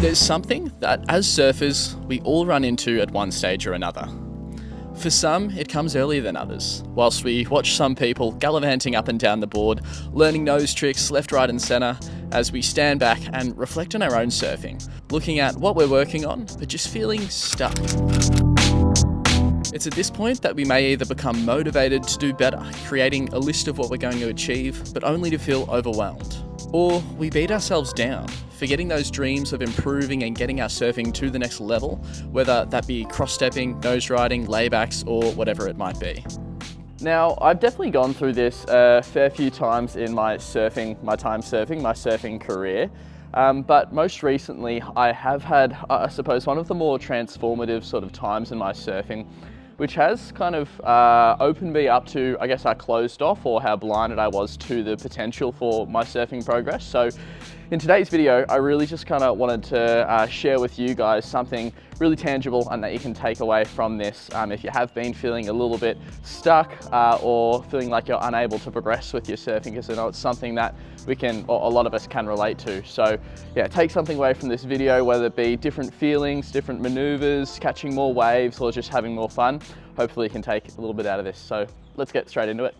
There's something that, as surfers, we all run into at one stage or another. For some, it comes earlier than others, whilst we watch some people gallivanting up and down the board, learning nose tricks left, right and centre, as we stand back and reflect on our own surfing, looking at what we're working on, but just feeling stuck. It's at this point that we may either become motivated to do better, creating a list of what we're going to achieve, but only to feel overwhelmed. Or we beat ourselves down, forgetting those dreams of improving and getting our surfing to the next level, whether that be cross-stepping, nose riding, laybacks, or whatever it might be. Now, I've definitely gone through this a fair few times in my surfing career. But most recently, I have had, I suppose, one of the more transformative sort of times in my surfing, which has kind of opened me up to, I guess, how closed off or how blinded I was to the potential for my surfing progress. So in today's video, I really just kind of wanted to share with you guys something really tangible and that you can take away from this if you have been feeling a little bit stuck or feeling like you're unable to progress with your surfing, because I know it's something that we can, or a lot of us can relate to. So yeah, take something away from this video, whether it be different feelings, different maneuvers, catching more waves, or just having more fun. Hopefully you can take a little bit out of this. So let's get straight into it.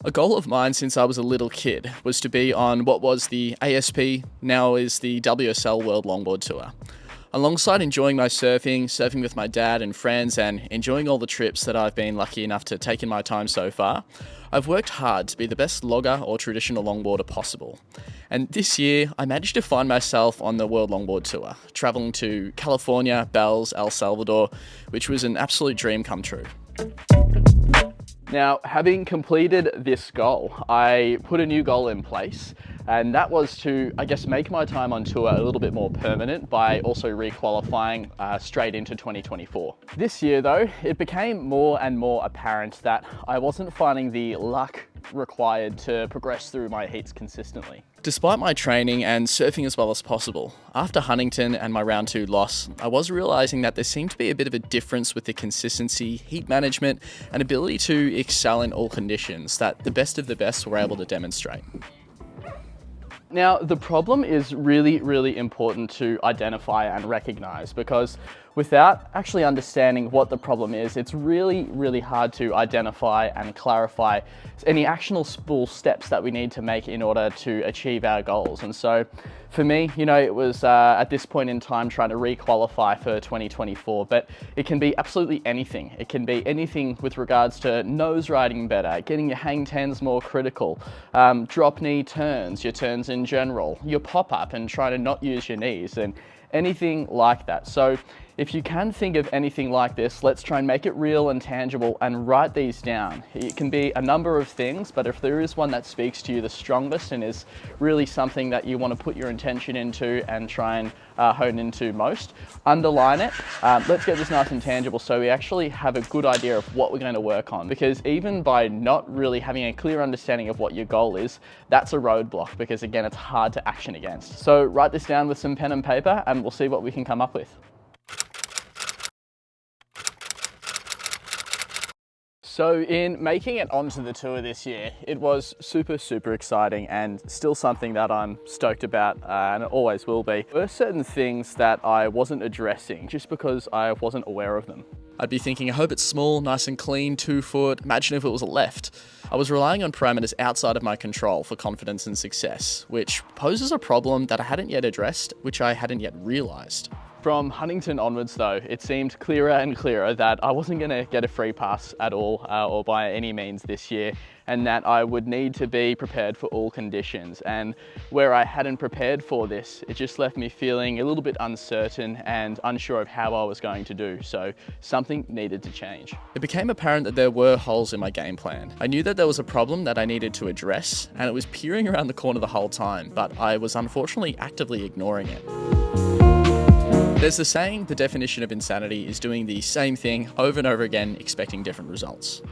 A goal of mine since I was a little kid was to be on what was the ASP, now is the WSL World Longboard Tour. Alongside enjoying my surfing with my dad and friends, and enjoying all the trips that I've been lucky enough to take in my time so far, I've worked hard to be the best logger or traditional longboarder possible. And this year, I managed to find myself on the World Longboard Tour, traveling to California, Bells, El Salvador, which was an absolute dream come true. Now, having completed this goal, I put a new goal in place, and that was to, I guess, make my time on tour a little bit more permanent by also re-qualifying straight into 2024. This year though, it became more and more apparent that I wasn't finding the luck required to progress through my heats consistently. Despite my training and surfing as well as possible, after Huntington and my round 2 loss, I was realizing that there seemed to be a bit of a difference with the consistency, heat management, and ability to excel in all conditions that the best of the best were able to demonstrate. Now, the problem is really, really important to identify and recognize, because without actually understanding what the problem is, it's really, really hard to identify and clarify any actionable steps that we need to make in order to achieve our goals. And so for me, you know, it was at this point in time trying to re-qualify for 2024, but it can be absolutely anything. It can be anything with regards to nose riding better, getting your hang tens more critical, drop knee turns, your turns in general, your pop-up and trying to not use your knees, and anything like that. So if you can think of anything like this, let's try and make it real and tangible and write these down. It can be a number of things, but if there is one that speaks to you the strongest and is really something that you want to put your intention into and try and hone into most, underline it. Let's get this nice and tangible so we actually have a good idea of what we're going to work on, because even by not really having a clear understanding of what your goal is, that's a roadblock, because again, it's hard to action against. So write this down with some pen and paper and we'll see what we can come up with. So in making it onto the tour this year, it was super, super exciting and still something that I'm stoked about and it always will be. There were certain things that I wasn't addressing just because I wasn't aware of them. I'd be thinking, I hope it's small, nice and clean, 2 foot, imagine if it was a left. I was relying on parameters outside of my control for confidence and success, which poses a problem that I hadn't yet addressed, which I hadn't yet realized. From Huntington onwards though, it seemed clearer and clearer that I wasn't going to get a free pass at all or by any means this year, and that I would need to be prepared for all conditions. And where I hadn't prepared for this, it just left me feeling a little bit uncertain and unsure of how I was going to do. So something needed to change. It became apparent that there were holes in my game plan. I knew that there was a problem that I needed to address, and it was peering around the corner the whole time, but I was unfortunately actively ignoring it. There's the saying, the definition of insanity is doing the same thing over and over again, expecting different results.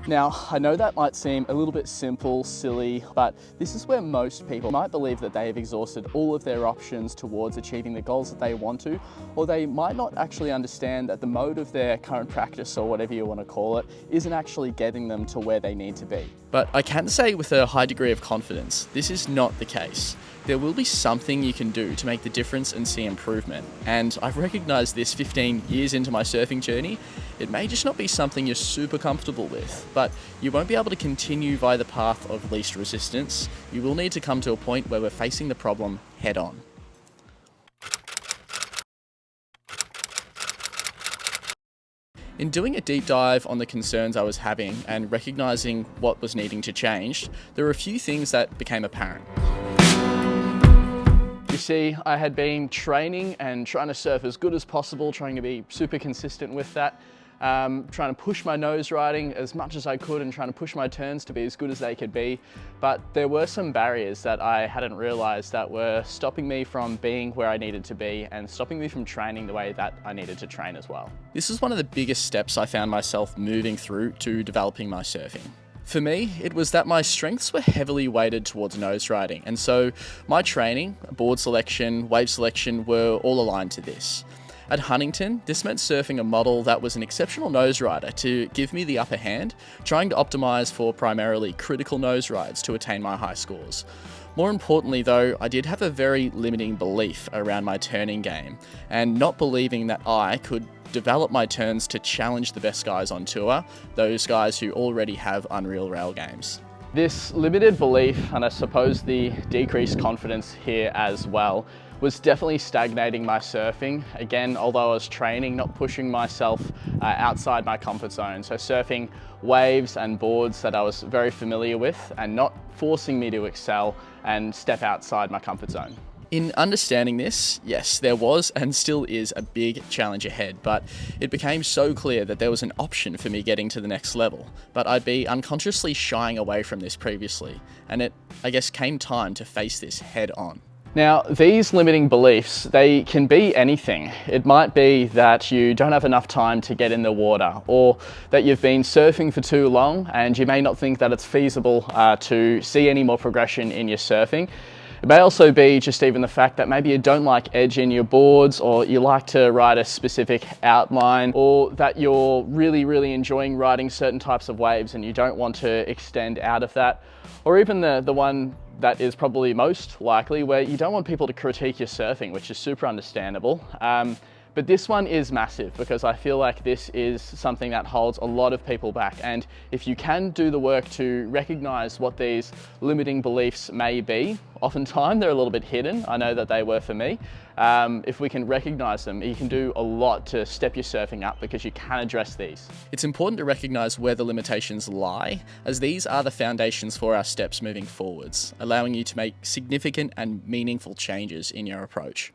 Now, I know that might seem a little bit simple, silly, but this is where most people might believe that they have exhausted all of their options towards achieving the goals that they want to, or they might not actually understand that the mode of their current practice, or whatever you want to call it, isn't actually getting them to where they need to be. But I can say with a high degree of confidence, this is not the case. There will be something you can do to make the difference and see improvement. And I've recognized this 15 years into my surfing journey. It may just not be something you're super comfortable with, but you won't be able to continue via the path of least resistance. You will need to come to a point where we're facing the problem head on. In doing a deep dive on the concerns I was having and recognizing what was needing to change, there were a few things that became apparent. You see, I had been training and trying to surf as good as possible, trying to be super consistent with that, trying to push my nose riding as much as I could and trying to push my turns to be as good as they could be. But there were some barriers that I hadn't realized that were stopping me from being where I needed to be and stopping me from training the way that I needed to train as well. This is one of the biggest steps I found myself moving through to developing my surfing. For me, it was that my strengths were heavily weighted towards nose riding, and so my training, board selection, wave selection were all aligned to this. At Huntington, this meant surfing a model that was an exceptional nose rider to give me the upper hand, trying to optimize for primarily critical nose rides to attain my high scores. More importantly though, I did have a very limiting belief around my turning game, and not believing that I could develop my turns to challenge the best guys on tour, those guys who already have unreal rail games. This limited belief, and I suppose the decreased confidence here as well, was definitely stagnating my surfing. Again, although I was training, not pushing myself outside my comfort zone. So surfing waves and boards that I was very familiar with and not forcing me to excel and step outside my comfort zone. In understanding this, yes, there was and still is a big challenge ahead, but it became so clear that there was an option for me getting to the next level, but I'd be unconsciously shying away from this previously, and it, I guess, came time to face this head on. Now, these limiting beliefs, they can be anything. It might be that you don't have enough time to get in the water, or that you've been surfing for too long and you may not think that it's feasible to see any more progression in your surfing. It may also be just even the fact that maybe you don't like edge in your boards, or you like to ride a specific outline, or that you're really enjoying riding certain types of waves and you don't want to extend out of that. Or even the one that is probably most likely, where you don't want people to critique your surfing, which is super understandable. But this one is massive because I feel like this is something that holds a lot of people back. And if you can do the work to recognize what these limiting beliefs may be, oftentimes they're a little bit hidden. I know that they were for me. If we can recognize them, you can do a lot to step your surfing up because you can address these. It's important to recognize where the limitations lie, as these are the foundations for our steps moving forwards, allowing you to make significant and meaningful changes in your approach.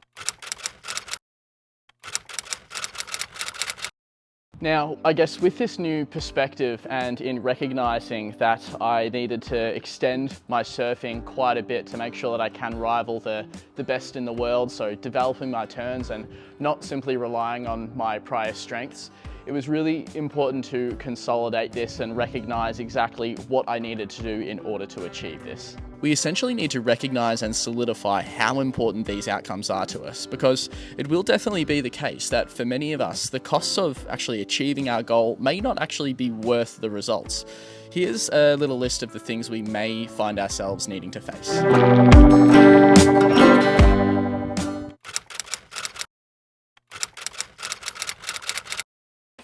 Now, I guess with this new perspective and in recognizing that I needed to extend my surfing quite a bit to make sure that I can rival the best in the world, so developing my turns and not simply relying on my prior strengths, it was really important to consolidate this and recognize exactly what I needed to do in order to achieve this. We essentially need to recognize and solidify how important these outcomes are to us, because it will definitely be the case that for many of us, the costs of actually achieving our goal may not actually be worth the results. Here's a little list of the things we may find ourselves needing to face.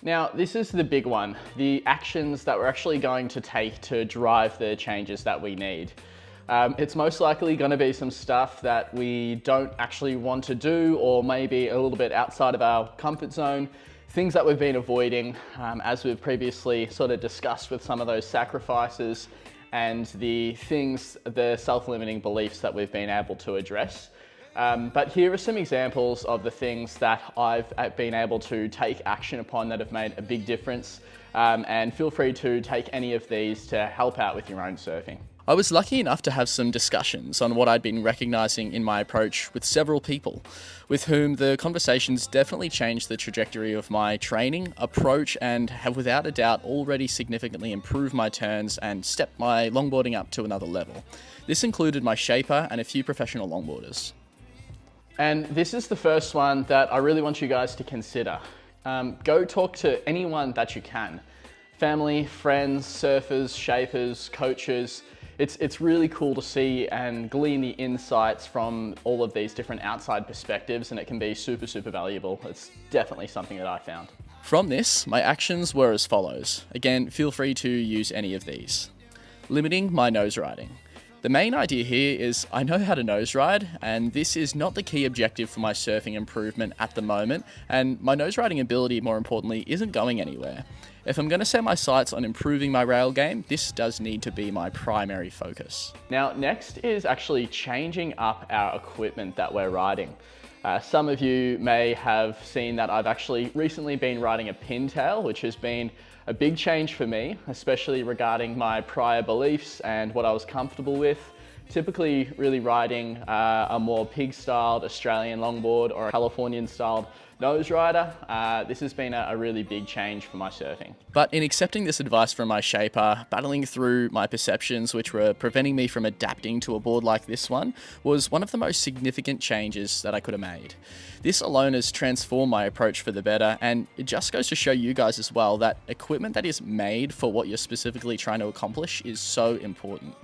Now, this is the big one, the actions that we're actually going to take to drive the changes that we need. It's most likely going to be some stuff that we don't actually want to do, or maybe a little bit outside of our comfort zone, things that we've been avoiding, as we've previously sort of discussed with some of those sacrifices and the self-limiting beliefs that we've been able to address. But here are some examples of the things that I've been able to take action upon that have made a big difference, and feel free to take any of these to help out with your own surfing. I was lucky enough to have some discussions on what I'd been recognising in my approach with several people, with whom the conversations definitely changed the trajectory of my training, approach, and have without a doubt already significantly improved my turns and stepped my longboarding up to another level. This included my shaper and a few professional longboarders. And this is the first one that I really want you guys to consider. Go talk to anyone that you can. Family, friends, surfers, shapers, coaches. It's really cool to see and glean the insights from all of these different outside perspectives, and it can be super, super valuable. It's definitely something that I found. From this, my actions were as follows. Again, feel free to use any of these. Limiting my nose riding. The main idea here is I know how to nose ride, and this is not the key objective for my surfing improvement at the moment, and my nose riding ability, more importantly, isn't going anywhere. If I'm going to set my sights on improving my rail game, this does need to be my primary focus. Now, next is actually changing up our equipment that we're riding. Some of you may have seen that I've actually recently been riding a pintail, which has been a big change for me, especially regarding my prior beliefs and what I was comfortable with. Typically really riding a more pig-styled Australian longboard or a Californian-styled nose rider. This has been a really big change for my surfing. But in accepting this advice from my shaper, battling through my perceptions which were preventing me from adapting to a board like this one was one of the most significant changes that I could have made. This alone has transformed my approach for the better, and it just goes to show you guys as well that equipment that is made for what you're specifically trying to accomplish is so important.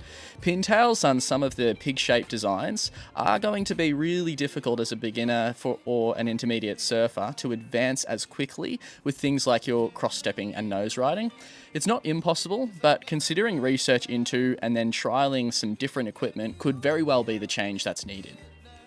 Pintails on some of the pig-shaped designs are going to be really difficult as a beginner or an intermediate surfer to advance as quickly with things like your cross-stepping and nose riding. It's not impossible, but considering research into and then trialing some different equipment could very well be the change that's needed.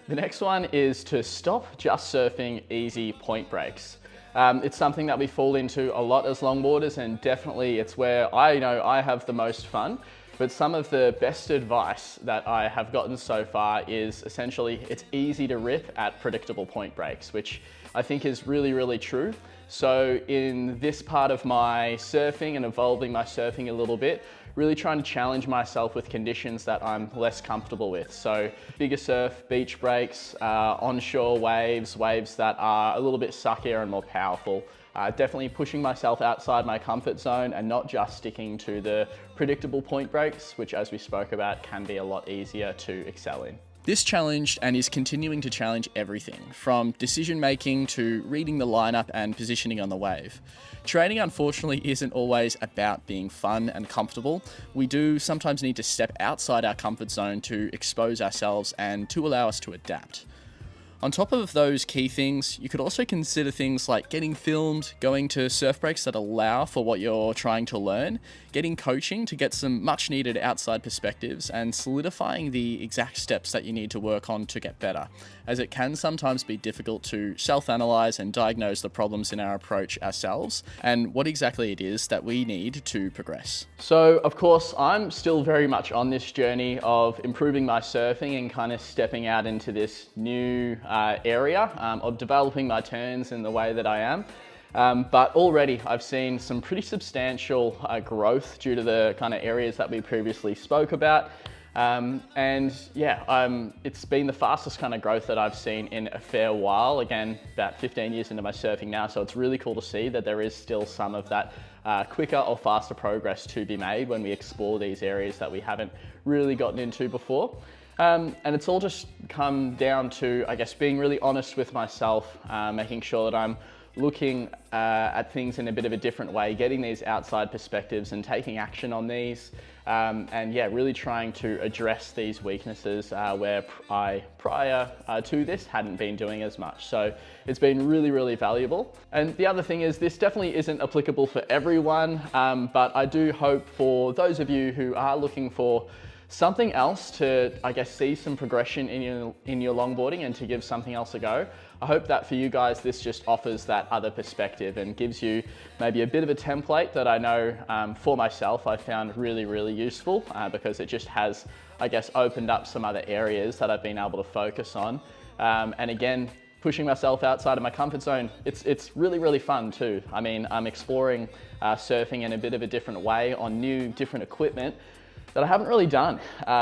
The next one is to stop just surfing easy point breaks. It's something that we fall into a lot as longboarders, and definitely it's where I know I have the most fun. But some of the best advice that I have gotten so far is essentially it's easy to rip at predictable point breaks, which I think is really, really true. So in this part of my surfing and evolving my surfing a little bit, really trying to challenge myself with conditions that I'm less comfortable with. So bigger surf, beach breaks, onshore waves that are a little bit suckier and more powerful. Definitely pushing myself outside my comfort zone and not just sticking to the predictable point breaks, which as we spoke about can be a lot easier to excel in. This challenged and is continuing to challenge everything, from decision making to reading the lineup and positioning on the wave. Training unfortunately isn't always about being fun and comfortable. We do sometimes need to step outside our comfort zone to expose ourselves and to allow us to adapt. On top of those key things, you could also consider things like getting filmed, going to surf breaks that allow for what you're trying to learn, getting coaching to get some much needed outside perspectives, and solidifying the exact steps that you need to work on to get better, as it can sometimes be difficult to self-analyze and diagnose the problems in our approach ourselves and what exactly it is that we need to progress. So of course, I'm still very much on this journey of improving my surfing and kind of stepping out into this new area of developing my turns in the way that I am. But already I've seen some pretty substantial growth due to the kind of areas that we previously spoke about. And yeah, it's been the fastest kind of growth that I've seen in a fair while. Again, about 15 years into my surfing now, so it's really cool to see that there is still some of that quicker or faster progress to be made when we explore these areas that we haven't really gotten into before. And it's all just come down to, I guess, being really honest with myself, making sure that I'm looking at things in a bit of a different way, getting these outside perspectives and taking action on these. And yeah, really trying to address these weaknesses where I, prior to this, hadn't been doing as much. So it's been really, really valuable. And the other thing is this definitely isn't applicable for everyone, but I do hope for those of you who are looking for something else to, I guess, see some progression in your longboarding and to give something else a go. I hope that for you guys, this just offers that other perspective and gives you maybe a bit of a template that I know for myself I found really, really useful because it just has, I guess, opened up some other areas that I've been able to focus on. And again, pushing myself outside of my comfort zone, it's really, really fun too. I mean, I'm exploring surfing in a bit of a different way on new, different equipment. that I haven't really done.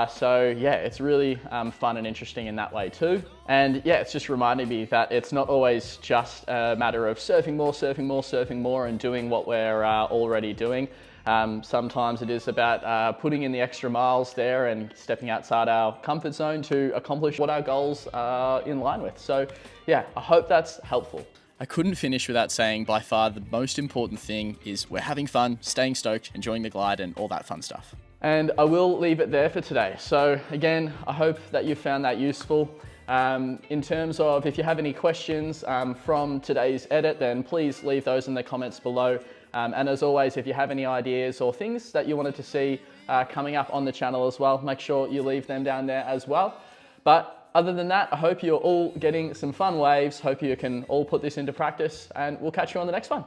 So yeah, it's really fun and interesting in that way too. And yeah, it's just reminding me that it's not always just a matter of surfing more, surfing more, surfing more, and doing what we're already doing. Sometimes it is about putting in the extra miles there and stepping outside our comfort zone to accomplish what our goals are in line with. So yeah, I hope that's helpful. I couldn't finish without saying by far the most important thing is we're having fun, staying stoked, enjoying the glide and all that fun stuff. And I will leave it there for today. So again, I hope that you found that useful. In terms of if you have any questions from today's edit, then please leave those in the comments below. And as always, if you have any ideas or things that you wanted to see coming up on the channel as well, make sure you leave them down there as well. But other than that, I hope you're all getting some fun waves. Hope you can all put this into practice, and we'll catch you on the next one.